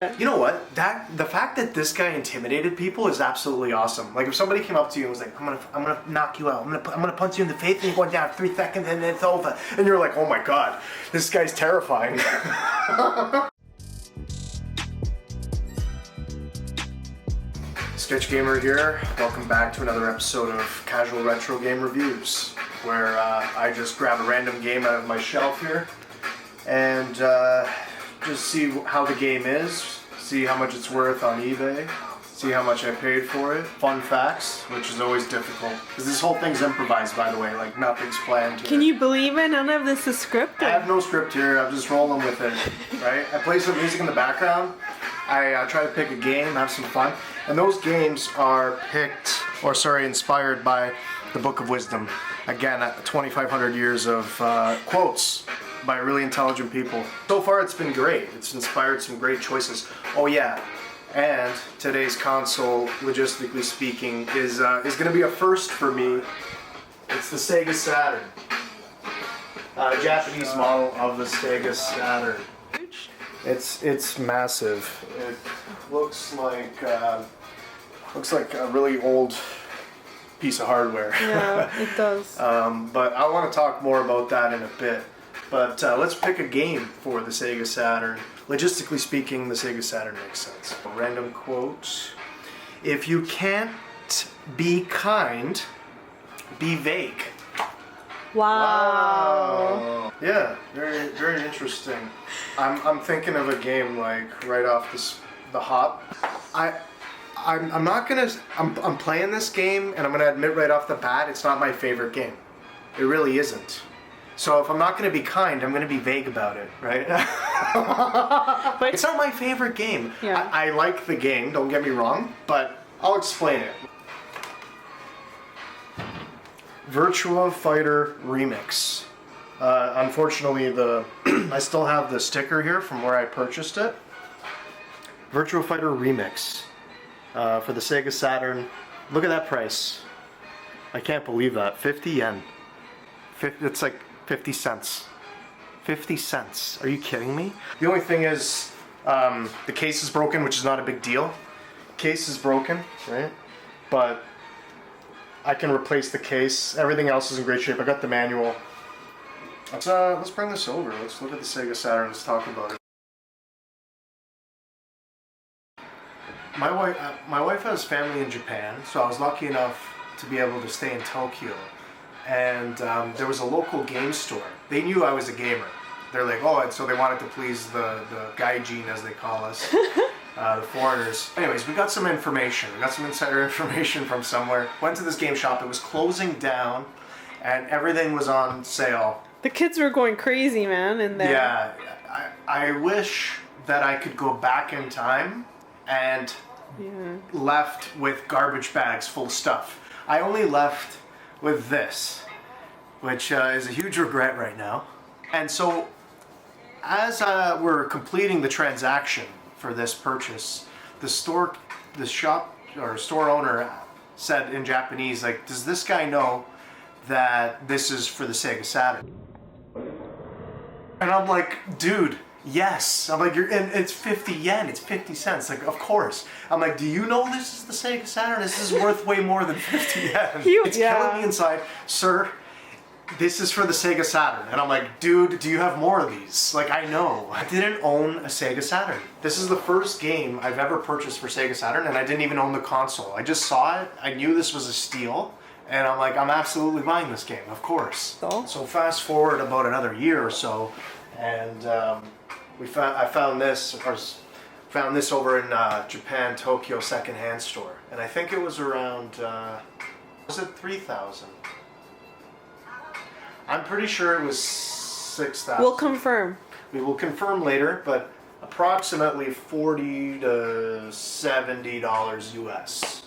You know what? The fact that this guy intimidated people is absolutely awesome. Like if somebody came up to you and was like, "I'm gonna knock you out. I'm gonna punch you in the face and you're going down 3 seconds and then it's over," and you're like, "Oh my god, this guy's terrifying." Sketch Gamer here. Welcome back to another episode of Casual Retro Game Reviews, where I just grab a random game out of my shelf here and just see how the game is, see how much it's worth on eBay, see how much I paid for it. Fun facts, which is always difficult. Because this whole thing's improvised, by the way, like nothing's planned here. Can you believe it? None of this is scripted. I have no script here, I'm just rolling with it, right? I play some music in the background, I try to pick a game, have some fun, and those games are inspired by the Book of Wisdom. Again, 2,500 years of quotes by really intelligent people. So far it's been great. It's inspired some great choices. Oh yeah, and today's console, logistically speaking, is going to be a first for me. It's the Sega Saturn. Japanese model of the Sega Saturn. It's massive. It looks like a really old piece of hardware. Yeah, it does. But I want to talk more about that in a bit. But let's pick a game for the Sega Saturn. Logistically speaking, the Sega Saturn makes sense. A random quote. If you can't be kind, be vague. Wow. Yeah, very, very interesting. I'm thinking of a game like right off the hop. I'm playing this game and I'm gonna admit right off the bat, it's not my favorite game. It really isn't. So if I'm not going to be kind, I'm going to be vague about it, right? But it's not my favorite game. Yeah. I like the game, don't get me wrong, but I'll explain it. Virtua Fighter Remix. Unfortunately, I still have the sticker here from where I purchased it. Virtua Fighter Remix for the Sega Saturn. Look at that price. I can't believe that. 50 yen. It's like 50 cents. 50 cents. Are you kidding me? The only thing is, the case is broken, which is not a big deal. Case is broken, right? But I can replace the case. Everything else is in great shape. I got the manual. Let's bring this over. Let's look at the Sega Saturn. Let's talk about it. My wife has family in Japan, so I was lucky enough to be able to stay in Tokyo. And there was a local game store. They knew I was a gamer. They're like, oh, and so they wanted to please the gaijin, as they call us, the foreigners. Anyways, we got some information. We got some insider information from somewhere. Went to this game shop. It was closing down, and everything was on sale. The kids were going crazy, man, in there. Yeah, I wish that I could go back in time and left with garbage bags full of stuff. I only left with this, which is a huge regret right now. And so, as we're completing the transaction for this purchase, the store owner said in Japanese, like, does this guy know that this is for the Sega Saturn? And I'm like, dude, yes. I'm like, and it's 50 yen, it's 50 cents. Like, of course. I'm like, do you know this is the Sega Saturn? This is worth way more than 50 yen. It's killing me inside. Sir, this is for the Sega Saturn. And I'm like, dude, do you have more of these? Like, I know. I didn't own a Sega Saturn. This is the first game I've ever purchased for Sega Saturn, and I didn't even own the console. I just saw it. I knew this was a steal. And I'm like, I'm absolutely buying this game, of course. So fast forward about another year or so, and I found this over in Japan, Tokyo secondhand store, and I think it was around was it 3,000? I'm pretty sure it was 6,000. We'll confirm. We will confirm later, but approximately $40 to $70 US.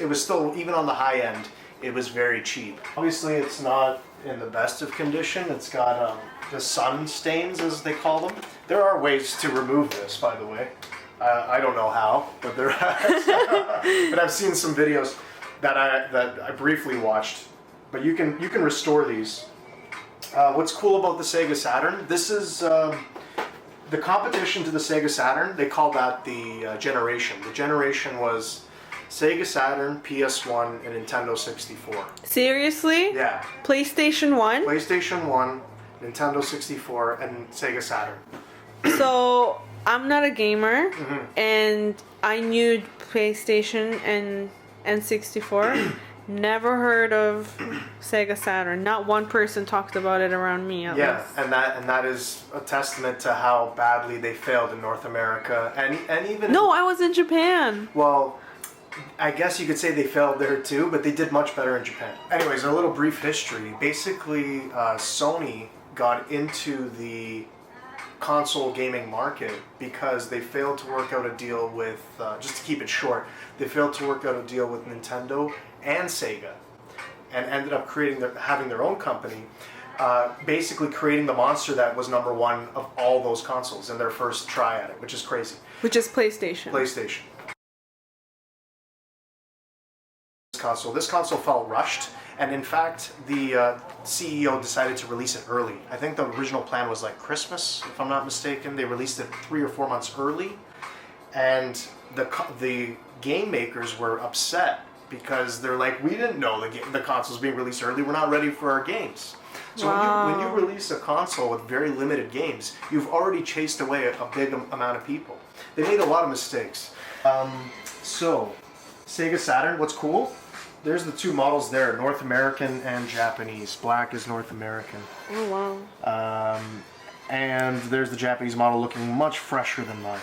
It was still, even on the high end, it was very cheap. Obviously, it's not in the best of condition. It's got the sun stains, as they call them. There are ways to remove this, by the way. I don't know how, but there are. But I've seen some videos that I briefly watched. But you can restore these. What's cool about the Sega Saturn? This is the competition to the Sega Saturn, they called that the generation. The generation was Sega Saturn, PS1, and Nintendo 64. Seriously? Yeah. PlayStation 1? PlayStation 1, Nintendo 64, and Sega Saturn. So, I'm not a gamer, Mm-hmm. and I knew PlayStation and N64. Never heard of Sega Saturn. Not one person talked about it around me, at Yeah, least. and that is a testament to how badly they failed in North America, and even No, I was in Japan. well, I guess you could say they failed there too, but they did much better in Japan. Anyways, a little brief history. Basically, Sony got into the console gaming market because they failed to work out a deal with, just to keep it short, they failed to work out a deal with Nintendo and Sega, and ended up having their own company, basically creating the monster that was number one of all those consoles in their first try at it, which is crazy. Which is PlayStation. PlayStation. This console felt rushed, and in fact, the CEO decided to release it early. I think the original plan was like Christmas, if I'm not mistaken. They released it 3 or 4 months early, and the game makers were upset because they're like, we didn't know the console's being released early. We're not ready for our games. So when you release a console with very limited games, you've already chased away a big amount of people. They made a lot of mistakes. So, Sega Saturn, what's cool? There's the two models there, North American and Japanese. Black is North American. Oh, wow. And there's the Japanese model looking much fresher than mine.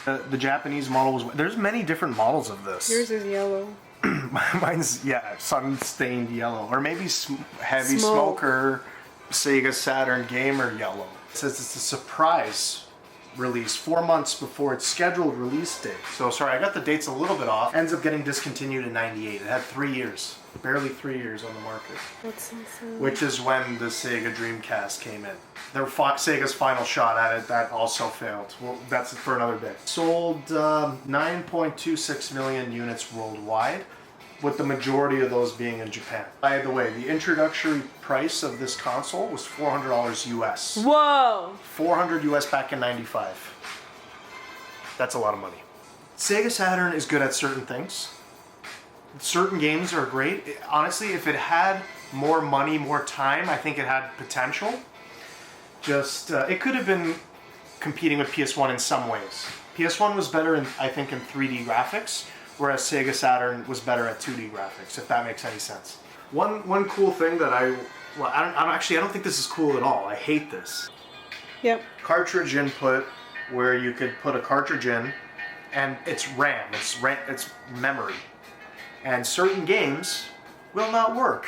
The Japanese model was... There's many different models of this. Yours is yellow. Mine's, yeah, sun-stained yellow. Or maybe heavy Smoke. smoker Sega Saturn gamer yellow. It says it's a surprise release 4 months before its scheduled release date. So, sorry, I got the dates a little bit off. Ends up getting discontinued in 98. It had 3 years. Barely 3 years on the market. That's so sad. Which is when the Sega Dreamcast came in. Sega's final shot at it, that also failed. Well, that's for another day. Sold 9.26 million units worldwide, with the majority of those being in Japan. By the way, the introductory price of this console was $400 US. Whoa! 400 US back in 95. That's a lot of money. Sega Saturn is good at certain things. Certain games are great. Honestly, if it had more money, more time, I think it had potential. Just, it could have been competing with PS1 in some ways. PS1 was better, I think, in 3D graphics, whereas Sega Saturn was better at 2D graphics, if that makes any sense. One cool thing that I don't think this is cool at all. I hate this. Yep. Cartridge input, where you could put a cartridge in, and it's RAM, it's memory. And certain games will not work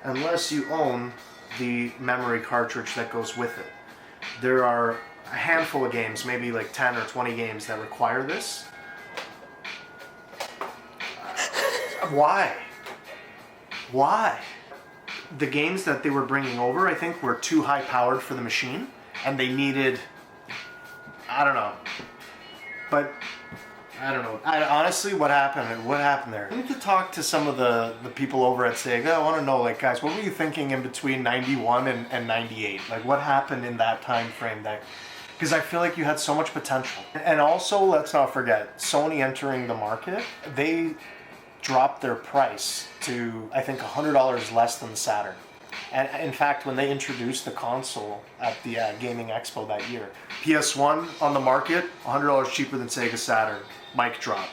unless you own the memory cartridge that goes with it. There are a handful of games, maybe like 10 or 20 games that require this. Why? Why? The games that they were bringing over, I think, were too high powered for the machine, and they needed, I don't know. But I don't know. Honestly, what happened? What happened there? I need to talk to some of the people over at Sega. I want to know, like, guys, what were you thinking in between 91 and 98? Like, what happened in that time frame? Because I feel like you had so much potential. And also, let's not forget, Sony entering the market, they dropped their price to, I think, $100 less than the Saturn. And in fact, when they introduced the console at the Gaming Expo that year, PS1 on the market, $100 cheaper than Sega Saturn. Mic drop.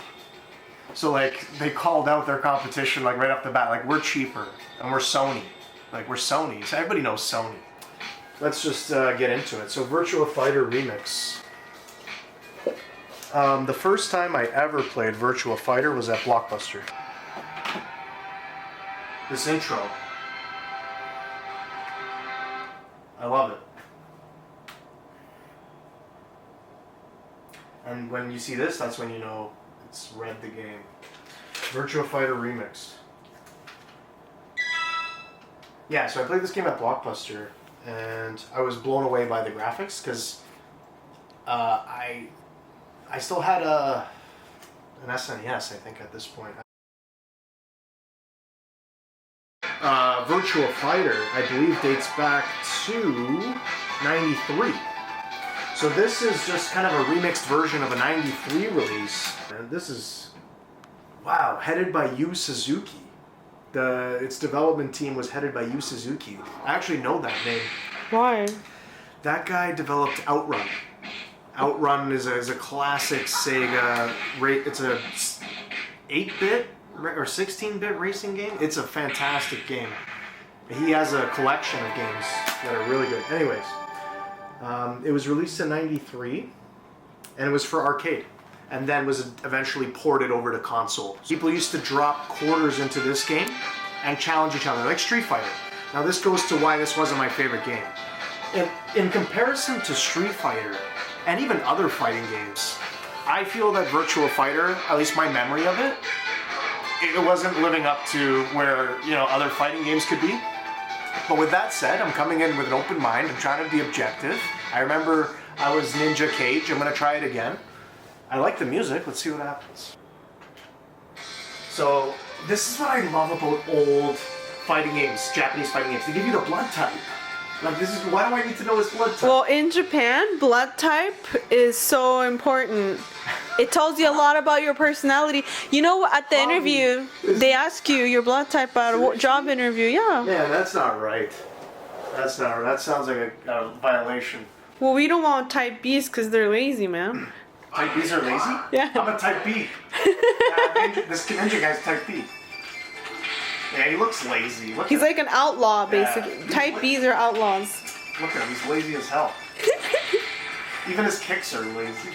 So like, they called out their competition like right off the bat, like, we're cheaper and we're Sony. Like, we're Sony. So everybody knows Sony. Let's just get into it. So Virtua Fighter Remix. The first time I ever played Virtua Fighter was at Blockbuster. This intro. I love it. And when you see this, that's when you know it's read the game. Virtua Fighter Remix. Yeah, so I played this game at Blockbuster, and I was blown away by the graphics, because I still had an SNES, I think, at this point. Virtua Fighter, I believe, dates back to 93. So this is just kind of a remixed version of a 93 release. And this is, wow, headed by Yu Suzuki. Its development team was headed by Yu Suzuki. I actually know that name. Why? That guy developed Outrun. Outrun is a classic Sega. It's a 8-bit or 16-bit racing game. It's a fantastic game. He has a collection of games that are really good. Anyways, it was released in '93, and it was for arcade, and then was eventually ported over to console. People used to drop quarters into this game and challenge each other, like Street Fighter. Now this goes to why this wasn't my favorite game. In comparison to Street Fighter, and even other fighting games, I feel that Virtua Fighter, at least my memory of it, it wasn't living up to where, you know, other fighting games could be. But with that said, I'm coming in with an open mind. I'm trying to be objective. I remember I was Ninja Cage. I'm going to try it again. I like the music. Let's see what happens. So this is what I love about old fighting games, Japanese fighting games. They give you the blood type. Like, this is, why do I need to know his blood type? Well, in Japan, blood type is so important. It tells you a lot about your personality. You know, at the interview, they ask you your blood type at a job interview. Yeah. Yeah, that's not right. That's not right. That sounds like a violation. Well, we don't want type Bs because they're lazy, man. Type Bs are lazy? Yeah. I'm a type B. This ninja guy's type B. Yeah, he looks lazy. He's like an outlaw, basically. Yeah. Type Bs are outlaws. Look at him, he's lazy as hell. Even his kicks are lazy.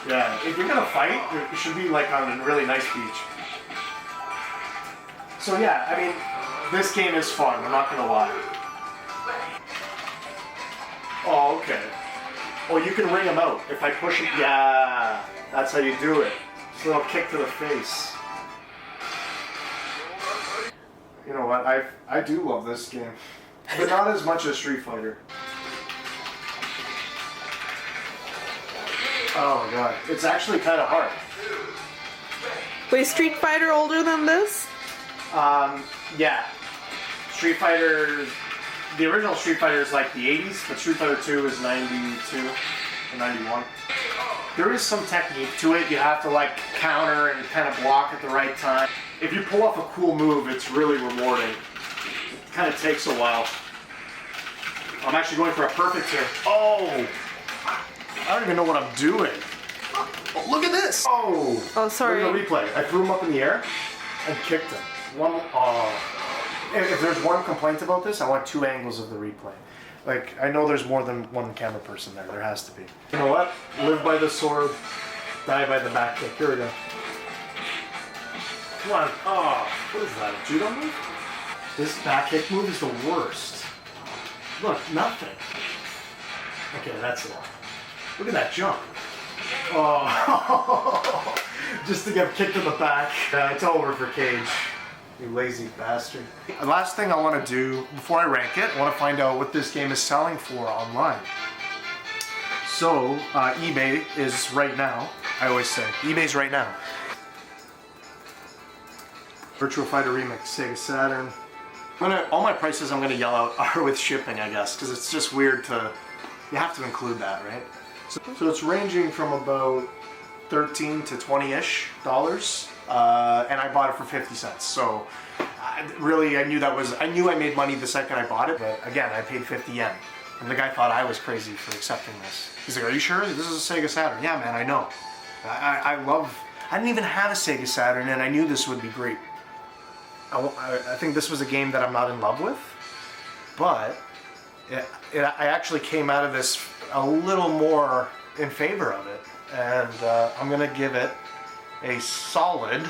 Yeah, if you're gonna fight, it should be like on a really nice beach. So yeah, I mean, this game is fun, I'm not gonna lie. Oh, okay. Oh, you can ring him out. If I push him, yeah, that's how you do it. Just a little kick to the face. You know what, I do love this game. But not as much as Street Fighter. Oh my god, it's actually kind of hard. Wait, Street Fighter older than this? Yeah. Street Fighter, the original Street Fighter is like the 80s, but Street Fighter 2 is 92 or 91. There is some technique to it. You have to like counter and kind of block at the right time. If you pull off a cool move, it's really rewarding. It kind of takes a while. I'm actually going for a perfect here. Oh! I don't even know what I'm doing. Oh, look at this! Oh! Oh, sorry. Look at the replay. I threw him up in the air and kicked him. If there's one complaint about this, I want 2 angles of the replay. Like, I know there's more than one camera person there. There has to be. You know what? Live by the sword, die by the back kick. Here we go. Come on. Oh, what is that? A judo move? This back kick move is the worst. Look, nothing. Okay, that's it. Look at that jump. Oh, just to get kicked in the back. It's over for Cage. You lazy bastard. The last thing I want to do before I rank it, I want to find out what this game is selling for online. So, eBay is right now. I always say, eBay's right now. Virtua Fighter Remix, Sega Saturn. All my prices I'm going to yell out are with shipping, I guess, because it's just weird to, you have to include that, right? So it's ranging from about $13 to $20-ish, and I bought it for 50 cents. So I knew I made money the second I bought it, but again, I paid 50 yen. And the guy thought I was crazy for accepting this. He's like, are you sure? This is a Sega Saturn. Yeah, man, I know. I didn't even have a Sega Saturn, and I knew this would be great. I think this was a game that I'm not in love with, but I actually came out of this a little more in favor of it, and I'm gonna give it a solid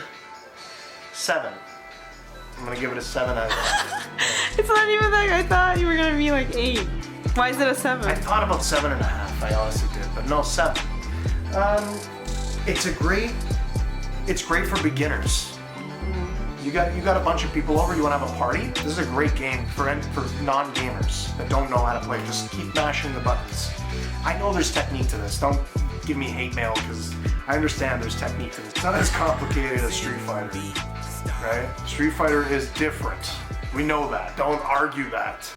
7. I'm gonna give it a 7 out of 10. It's not even like I thought you were gonna be like 8. Why is it a 7? I thought about 7.5. I honestly did, but no, 7. It's great for beginners. You got a bunch of people over, you want to have a party? This is a great game for non-gamers that don't know how to play. Just keep mashing the buttons. I know there's technique to this. Don't give me hate mail, because I understand there's technique to this. It's not as complicated as Street Fighter, right? Street Fighter is different. We know that. Don't argue that.